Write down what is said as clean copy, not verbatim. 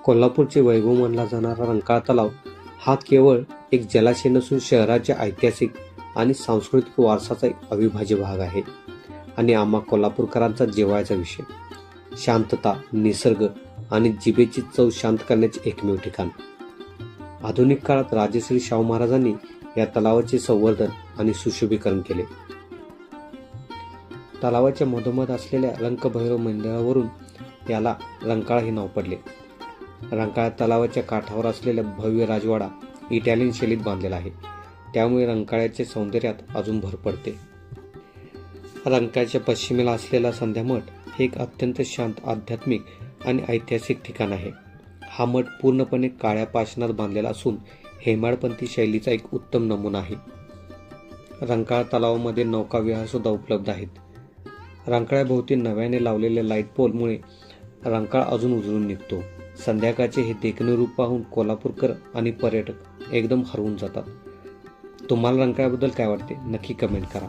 कोल्हापूरचे वैभव मानला जाणारा रंकाळा तलाव हा केवळ एक जलाशय नसून शहराच्या ऐतिहासिक आणि सांस्कृतिक वारसाचा एक अविभाज्य भाग आहे आणि आम्हा कोल्हापूरकरांचा जिव्हाळ्याचा विषय. शांतता, निसर्ग आणि जिभेची चव शांत करण्याचे एकमेव ठिकाण. आधुनिक काळात राजश्री शाहू महाराजांनी या तलावाचे संवर्धन आणि सुशोभीकरण केले. तलावाच्या मधोमध असलेल्या रंकभैरव मंदिरावरून याला रंकाळा हे नाव पडले. रंकाळा तलावाच्या काठावर असलेला भव्य राजवाडा इटालियन शैलीत बांधलेला आहे, त्यामुळे रंकाळ्याच्या सौंदर्यात अजून भर पडते. रंकाळ्याच्या पश्चिमेला असलेला संध्यामठ हे एक अत्यंत शांत, आध्यात्मिक आणि ऐतिहासिक ठिकाण आहे. हा मठ पूर्णपणे काळ्या पाषाणात बांधलेला असून हेमाडपंथी शैलीचा एक उत्तम नमुना आहे. रंकाळा तलावामध्ये नौकाविहार सुद्धा उपलब्ध आहेत. रंकाळ्याभोवती नव्याने लावलेल्या लाईट पोलमुळे रंकाळा अजून उजळून निघतो. संध्याकाळचे हे देखणे रूप पाहून कोल्हापूरकर आणि पर्यटक एकदम हरवून जातात. तुम्हाला रंकाळ्याबद्दल काय वाटते? नक्की कमेंट करा.